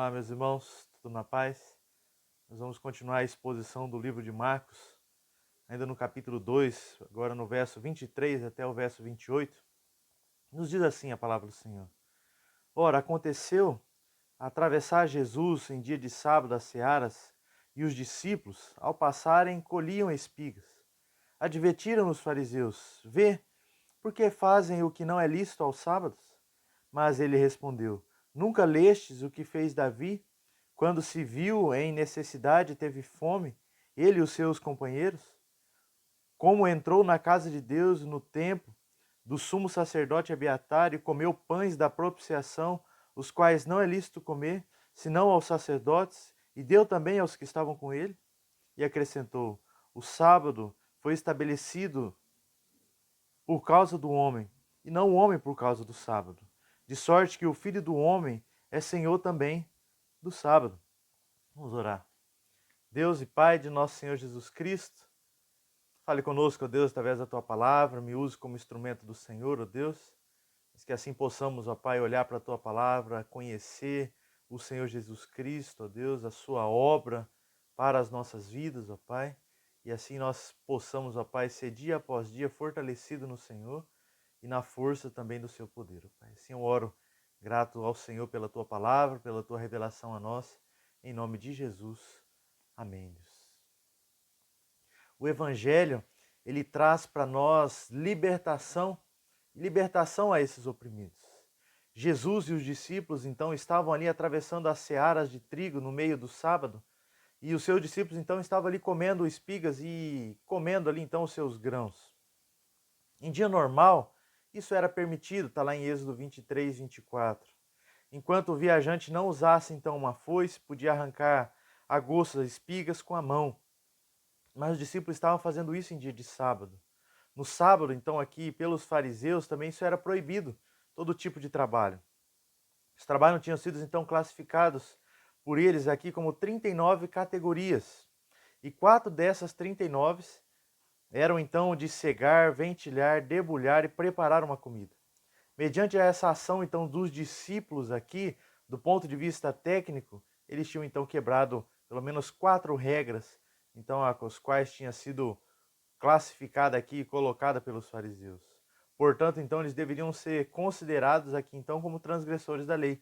Olá, meus irmãos, tudo na paz? Nós vamos continuar a exposição do livro de Marcos, ainda no capítulo 2, agora no verso 23 até o verso 28. Nos diz assim a palavra do Senhor: Ora, aconteceu atravessar Jesus em dia de sábado as searas, e os discípulos, ao passarem, colhiam espigas. Advertiram os fariseus: Vê, por que fazem o que não é lícito aos sábados? Mas ele respondeu: Nunca lestes o que fez Davi, quando se viu em necessidade e teve fome, ele e os seus companheiros? Como entrou na casa de Deus no templo do sumo sacerdote Abiatar e comeu pães da propiciação, os quais não é lícito comer, senão aos sacerdotes, e deu também aos que estavam com ele? E acrescentou: O sábado foi estabelecido por causa do homem, e não o homem por causa do sábado. De sorte que o Filho do homem é Senhor também do sábado. Vamos orar. Deus e Pai de nosso Senhor Jesus Cristo, fale conosco, ó Deus, através da Tua palavra, me use como instrumento do Senhor, ó Deus, que assim possamos, ó Pai, olhar para a Tua palavra, conhecer o Senhor Jesus Cristo, ó Deus, a Sua obra para as nossas vidas, ó Pai, e assim nós possamos, ó Pai, ser dia após dia fortalecido no Senhor e na força também do Seu poder, ó Pai. Assim eu oro grato ao Senhor pela Tua palavra, pela Tua revelação a nós, em nome de Jesus. Amém, Deus. O Evangelho, ele traz para nós libertação a esses oprimidos. Jesus e os discípulos, então, estavam ali atravessando as searas de trigo no meio do sábado, e os seus discípulos, então, estavam ali comendo espigas e comendo ali, então, os seus grãos. Em dia normal, isso era permitido, está lá em Êxodo 23, 24. Enquanto o viajante não usasse, então, uma foice, podia arrancar a gosto das espigas com a mão. Mas os discípulos estavam fazendo isso em dia de sábado. No sábado, então, aqui, pelos fariseus, também isso era proibido, todo tipo de trabalho. Os trabalhos tinham sido, então, classificados por eles aqui como 39 categorias. E 4 dessas 39 eram, então, de cegar, ventilhar, debulhar e preparar uma comida. Mediante essa ação, então, dos discípulos aqui, do ponto de vista técnico, eles tinham, então, quebrado pelo menos 4 regras, então, as quais tinha sido classificada aqui e colocada pelos fariseus. Portanto, então, eles deveriam ser considerados aqui, então, como transgressores da lei.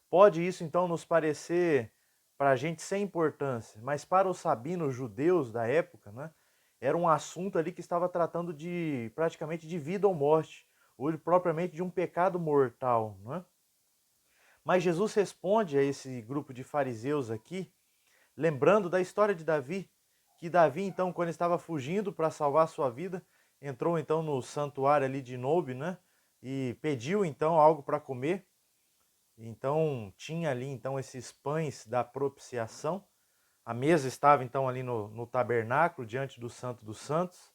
Pode isso, então, nos parecer para a gente sem importância, mas para os sabinos judeus da época, né, era um assunto ali que estava tratando de praticamente de vida ou morte, ou propriamente de um pecado mortal, né? Mas Jesus responde a esse grupo de fariseus aqui, lembrando da história de Davi, que Davi, então, quando estava fugindo para salvar a sua vida, entrou, então, no santuário ali de Nobe, né? E pediu, então, algo para comer. Então, tinha ali, então, esses pães da propiciação. A mesa estava, então, ali no tabernáculo, diante do Santo dos Santos.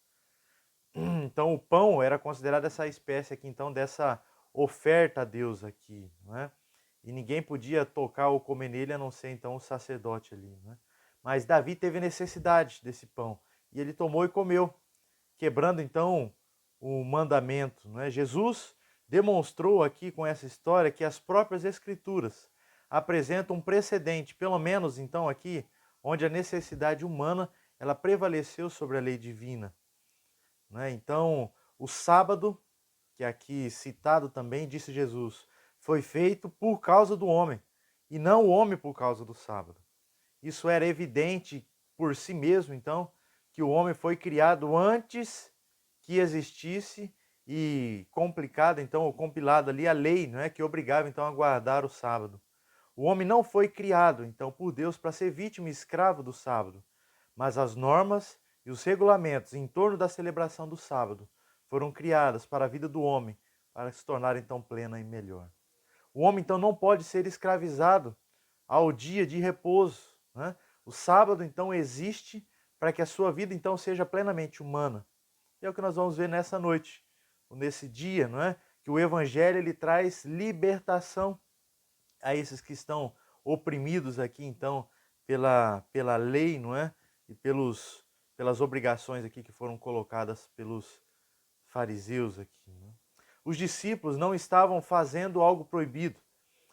Então, o pão era considerado essa espécie aqui, então, dessa oferta a Deus aqui, né? E ninguém podia tocar ou comer nele, a não ser, então, o sacerdote ali, né? Mas Davi teve necessidade desse pão, e ele tomou e comeu, quebrando, então, o mandamento, né? Jesus demonstrou aqui com essa história que as próprias Escrituras apresentam um precedente, pelo menos, então, aqui, onde a necessidade humana, ela prevaleceu sobre a lei divina, né? Então, o sábado, que é aqui citado também, disse Jesus, foi feito por causa do homem, e não o homem por causa do sábado. Isso era evidente por si mesmo, então, que o homem foi criado antes que existisse e complicada, então, ou compilada ali a lei, não é, que obrigava então a guardar o sábado. O homem não foi criado, então, por Deus para ser vítima e escravo do sábado, mas as normas e os regulamentos em torno da celebração do sábado foram criadas para a vida do homem, para se tornar então plena e melhor. O homem então não pode ser escravizado ao dia de repouso, né? O sábado então existe para que a sua vida então seja plenamente humana. E é o que nós vamos ver nessa noite, nesse dia, não é? Que o evangelho ele traz libertação a esses que estão oprimidos aqui então pela lei, não é? E pelas obrigações aqui que foram colocadas pelos fariseus aqui, né? Os discípulos não estavam fazendo algo proibido.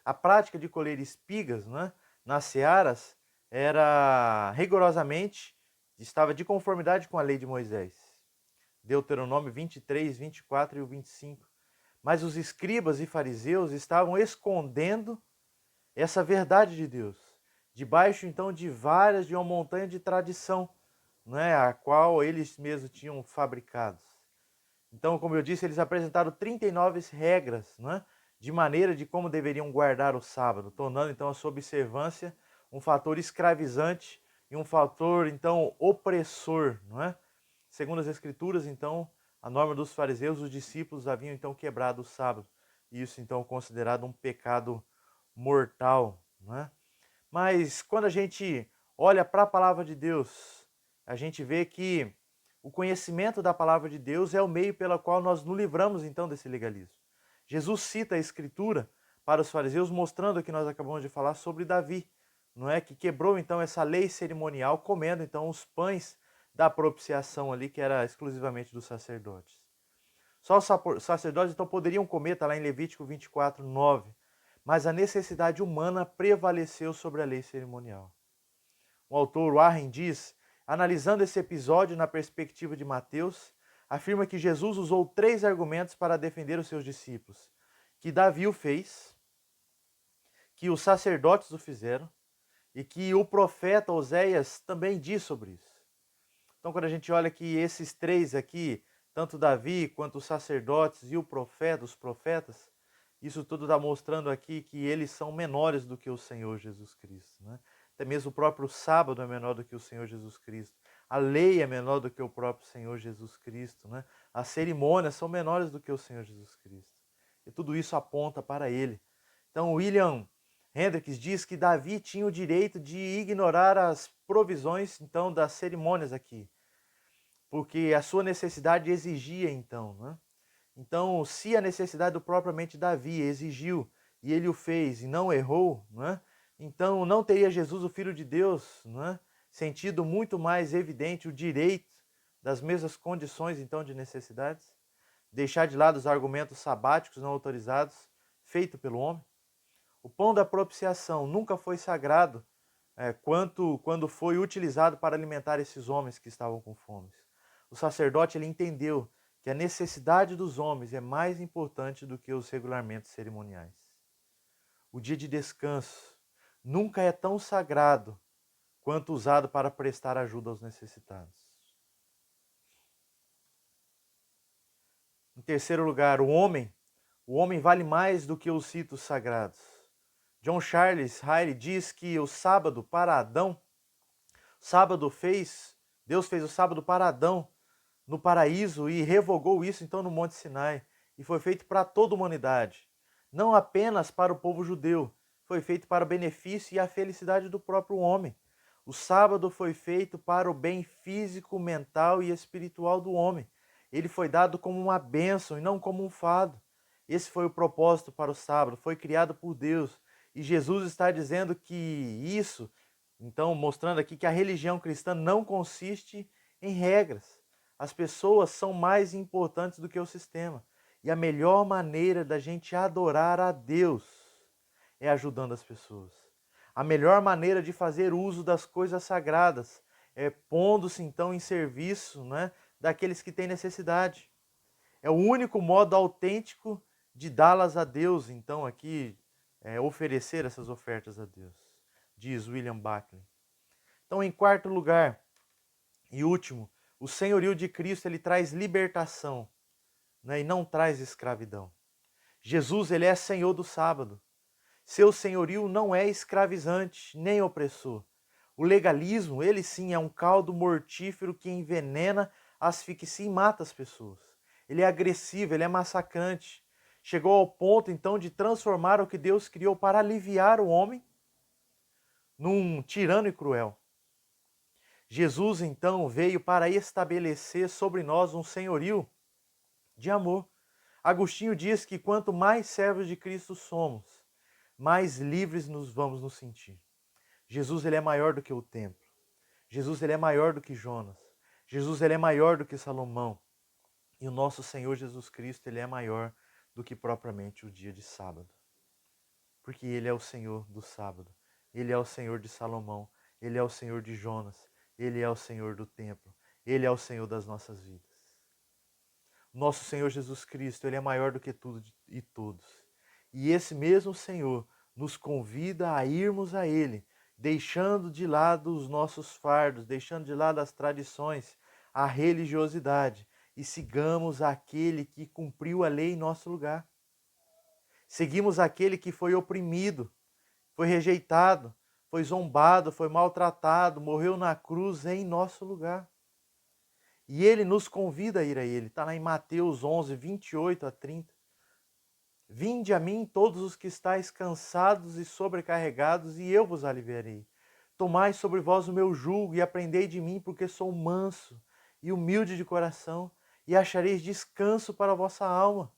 a prática de colher espigas, né, nas searas era rigorosamente, estava de conformidade com a lei de Moisés. Deuteronômio 23, 24 e o 25. Mas os escribas e fariseus estavam escondendo essa verdade de Deus, debaixo então de uma montanha de tradição, né, a qual eles mesmos tinham fabricado. Então, como eu disse, eles apresentaram 39 regras, né, de maneira de como deveriam guardar o sábado, tornando então a sua observância um fator escravizante e um fator então opressor, não é? Segundo as escrituras, então, a norma dos fariseus, os discípulos haviam então quebrado o sábado, e isso então considerado um pecado mortal, não é? Mas quando a gente olha para a palavra de Deus, a gente vê que o conhecimento da palavra de Deus é o meio pelo qual nós nos livramos então desse legalismo. Jesus cita a escritura para os fariseus, mostrando o que nós acabamos de falar sobre Davi, não é? Que quebrou então essa lei cerimonial, comendo então os pães da propiciação ali, que era exclusivamente dos sacerdotes. Só os sacerdotes então poderiam comer, está lá em Levítico 24, 9. Mas a necessidade humana prevaleceu sobre a lei cerimonial. O autor Warren diz, analisando esse episódio na perspectiva de Mateus, afirma que Jesus usou 3 argumentos para defender os seus discípulos: que Davi o fez, que os sacerdotes o fizeram e que o profeta Oséias também diz sobre isso. Então, quando a gente olha que esses 3 aqui, tanto Davi quanto os sacerdotes e os profetas, isso tudo está mostrando aqui que eles são menores do que o Senhor Jesus Cristo, né? Até mesmo o próprio sábado é menor do que o Senhor Jesus Cristo. A lei é menor do que o próprio Senhor Jesus Cristo, né? As cerimônias são menores do que o Senhor Jesus Cristo. E tudo isso aponta para ele. Então, William Hendricks diz que Davi tinha o direito de ignorar as provisões então das cerimônias aqui, porque a sua necessidade exigia então, né? Então, se a necessidade do propriamente Davi exigiu e ele o fez e não errou, né? Então não teria Jesus, o Filho de Deus, né, sentido muito mais evidente o direito das mesmas condições então de necessidades? Deixar de lado os argumentos sabáticos não autorizados feitos pelo homem? O pão da propiciação nunca foi sagrado quando foi utilizado para alimentar esses homens que estavam com fome. O sacerdote ele entendeu que a necessidade dos homens é mais importante do que os regulamentos cerimoniais. O dia de descanso nunca é tão sagrado quanto usado para prestar ajuda aos necessitados. Em terceiro lugar, o homem vale mais do que os ritos sagrados. John Charles Hyde diz que o sábado para Adão, Deus fez o sábado para Adão no paraíso e revogou isso então no Monte Sinai, e foi feito para toda a humanidade, não apenas para o povo judeu, foi feito para o benefício e a felicidade do próprio homem. O sábado foi feito para o bem físico, mental e espiritual do homem. Ele foi dado como uma bênção e não como um fado. Esse foi o propósito para o sábado, foi criado por Deus. E Jesus está dizendo que isso, então mostrando aqui que a religião cristã não consiste em regras. As pessoas são mais importantes do que o sistema. E a melhor maneira da gente adorar a Deus é ajudando as pessoas. A melhor maneira de fazer uso das coisas sagradas é pondo-se então em serviço, né, daqueles que têm necessidade. É o único modo autêntico de dá-las a Deus, então aqui oferecer essas ofertas a Deus, diz William Buckley. Então, em quarto lugar e último, o senhorio de Cristo ele traz libertação, né, e não traz escravidão. Jesus ele é Senhor do sábado. Seu senhorio não é escravizante nem opressor. O legalismo, ele sim, é um caldo mortífero que envenena, asfixia e mata as pessoas. Ele é agressivo, ele é massacrante. Chegou ao ponto então de transformar o que Deus criou para aliviar o homem num tirano e cruel. Jesus então veio para estabelecer sobre nós um senhorio de amor. Agostinho diz que quanto mais servos de Cristo somos, mais livres nos vamos nos sentir. Jesus ele é maior do que o templo. Jesus ele é maior do que Jonas. Jesus ele é maior do que Salomão. E o nosso Senhor Jesus Cristo ele é maior do que propriamente o dia de sábado. porque Ele é o Senhor do sábado, Ele é o Senhor de Salomão, Ele é o Senhor de Jonas, Ele é o Senhor do templo, Ele é o Senhor das nossas vidas. Nosso Senhor Jesus Cristo, Ele é maior do que tudo e todos. E esse mesmo Senhor nos convida a irmos a Ele, deixando de lado os nossos fardos, deixando de lado as tradições, a religiosidade, e sigamos aquele que cumpriu a lei em nosso lugar. Seguimos aquele que foi oprimido, foi rejeitado, foi zombado, foi maltratado, morreu na cruz em nosso lugar. E ele nos convida a ir a ele. Está lá em Mateus 11, 28 a 30. Vinde a mim todos os que estáis cansados e sobrecarregados, e eu vos aliviarei. Tomai sobre vós o meu jugo e aprendei de mim, porque sou manso e humilde de coração, e achareis descanso para a vossa alma.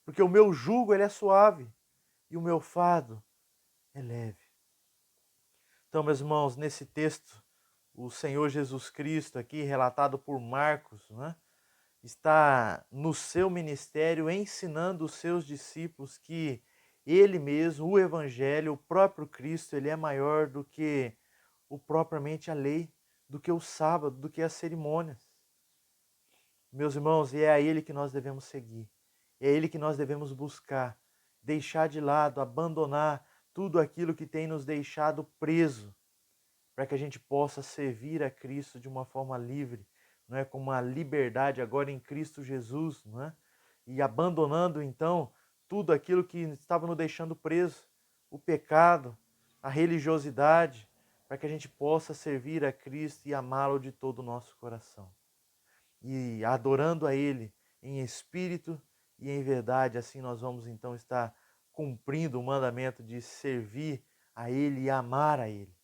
Porque o meu jugo ele é suave e o meu fardo é leve. Então, meus irmãos, nesse texto, o Senhor Jesus Cristo aqui, relatado por Marcos, né, está no seu ministério ensinando os seus discípulos que ele mesmo, o Evangelho, o próprio Cristo, ele é maior do que propriamente a lei, do que o sábado, do que as cerimônias. Meus irmãos, e é a ele que nós devemos seguir, é ele que nós devemos buscar, deixar de lado, abandonar tudo aquilo que tem nos deixado preso, para que a gente possa servir a Cristo de uma forma livre, não é, com uma liberdade agora em Cristo Jesus, não é? E abandonando então tudo aquilo que estava nos deixando preso, o pecado, a religiosidade, para que a gente possa servir a Cristo e amá-lo de todo o nosso coração. E adorando a Ele em espírito e em verdade, assim nós vamos então estar cumprindo o mandamento de servir a Ele e amar a Ele.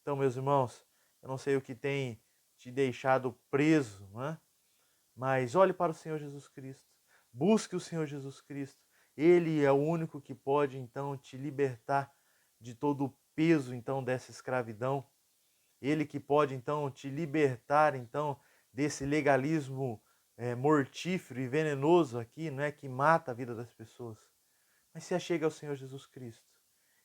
Então, meus irmãos, eu não sei o que tem te deixado preso, não é? Mas olhe para o Senhor Jesus Cristo. Busque o Senhor Jesus Cristo. Ele é o único que pode, então, te libertar de todo o peso, então, dessa escravidão. Ele que pode, então, te libertar, então, desse legalismo mortífero e venenoso aqui, não é? Que mata a vida das pessoas. Mas se achega ao Senhor Jesus Cristo.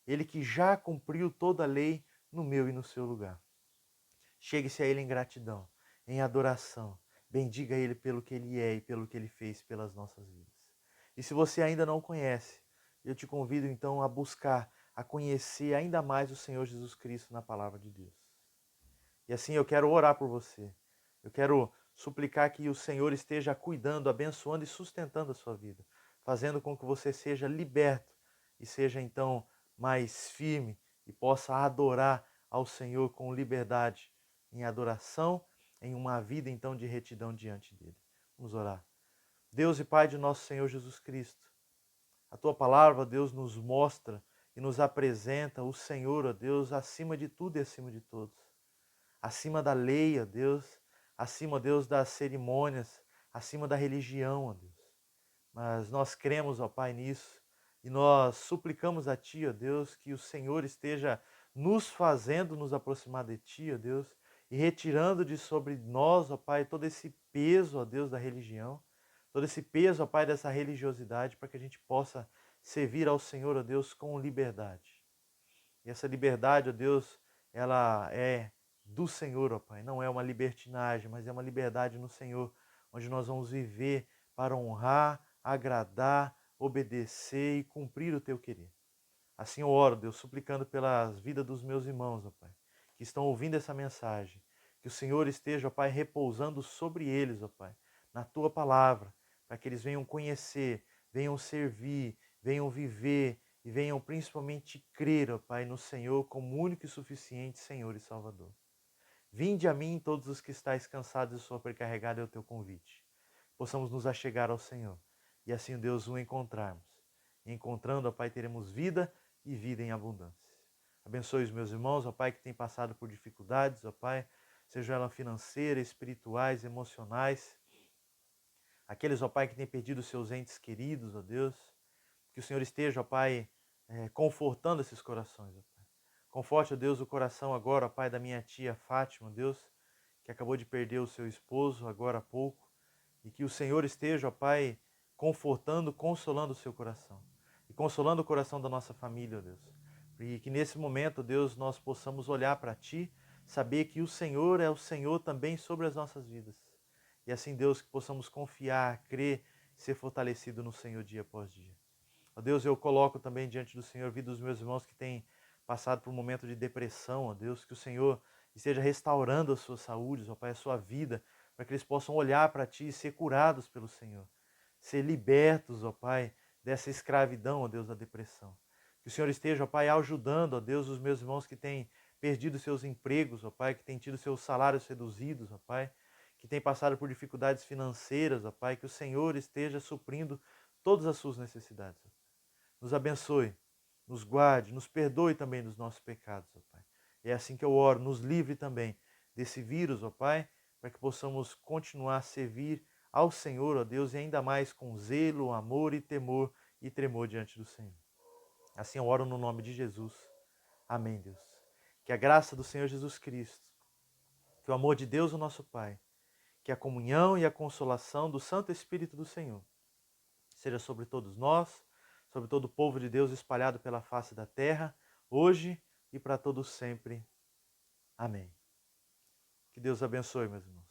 Ele que já cumpriu toda a lei no meu e no seu lugar. Chegue-se a Ele em gratidão, em adoração. Bendiga Ele pelo que Ele é e pelo que Ele fez pelas nossas vidas. E se você ainda não o conhece, eu te convido então a buscar, a conhecer ainda mais o Senhor Jesus Cristo na palavra de Deus. E assim eu quero orar por você. Eu quero suplicar que o Senhor esteja cuidando, abençoando e sustentando a sua vida, fazendo com que você seja liberto e seja então mais firme e possa adorar ao Senhor com liberdade, em adoração, em uma vida então de retidão diante dele. Vamos orar. Deus e Pai de nosso Senhor Jesus Cristo, a tua palavra, Deus, nos mostra e nos apresenta o Senhor, ó Deus, acima de tudo e acima de todos. Acima da lei, ó Deus, acima, ó Deus, das cerimônias, acima da religião, ó Deus. Mas nós cremos, ó Pai, nisso e nós suplicamos a Ti, ó Deus, que o Senhor esteja nos fazendo nos aproximar de Ti, ó Deus, e retirando de sobre nós, ó Pai, todo esse peso, ó Deus, da religião, todo esse peso, ó Pai, dessa religiosidade, para que a gente possa servir ao Senhor, ó Deus, com liberdade. E essa liberdade, ó Deus, ela é do Senhor, ó Pai, não é uma libertinagem, mas é uma liberdade no Senhor, onde nós vamos viver para honrar, agradar, obedecer e cumprir o Teu querer. Assim eu oro, Deus, suplicando pelas vidas dos meus irmãos, ó Pai, que estão ouvindo essa mensagem, que o Senhor esteja, ó Pai, repousando sobre eles, ó Pai, na Tua palavra, para que eles venham conhecer, venham servir, venham viver e venham principalmente crer, ó Pai, no Senhor como único e suficiente Senhor e Salvador. Vinde a mim todos os que estáis cansados e sobrecarregados, é o Teu convite. Possamos nos achegar ao Senhor e assim, Deus, o encontrarmos. E encontrando, ó Pai, teremos vida e vida em abundância. Abençoe os meus irmãos, ó Pai, que têm passado por dificuldades, ó Pai, sejam elas financeiras, espirituais, emocionais. Aqueles, ó Pai, que têm perdido seus entes queridos, ó Deus, que o Senhor esteja, ó Pai, confortando esses corações, ó Pai. Conforte, ó Deus, o coração agora, ó Pai, da minha tia Fátima, ó Deus, que acabou de perder o seu esposo agora há pouco, e que o Senhor esteja, ó Pai, confortando, consolando o seu coração. e consolando o coração da nossa família, ó Deus. E que nesse momento, Deus, nós possamos olhar para Ti, saber que o Senhor é o Senhor também sobre as nossas vidas. E assim, Deus, que possamos confiar, crer, ser fortalecido no Senhor dia após dia. Ó Deus, eu coloco também diante do Senhor a vida dos meus irmãos que têm passado por um momento de depressão, ó Deus, que o Senhor esteja restaurando as suas saúdes, ó Pai, a sua vida, para que eles possam olhar para Ti e ser curados pelo Senhor, ser libertos, ó Pai, dessa escravidão, ó Deus, da depressão. Que o Senhor esteja, ó Pai, ajudando, ó Deus, os meus irmãos que têm perdido seus empregos, ó Pai, que têm tido seus salários reduzidos, ó Pai, que têm passado por dificuldades financeiras, ó Pai, que o Senhor esteja suprindo todas as suas necessidades. Nos abençoe, nos guarde, nos perdoe também dos nossos pecados, ó Pai. E é assim que eu oro, nos livre também desse vírus, ó Pai, para que possamos continuar a servir ao Senhor, ó Deus, e ainda mais com zelo, amor e temor e tremor diante do Senhor. Assim eu oro no nome de Jesus. Amém, Deus. Que a graça do Senhor Jesus Cristo, que o amor de Deus, o nosso Pai, que a comunhão e a consolação do Santo Espírito do Senhor seja sobre todos nós, sobre todo o povo de Deus espalhado pela face da terra, hoje e para todos sempre. Amém. Que Deus abençoe, meus irmãos.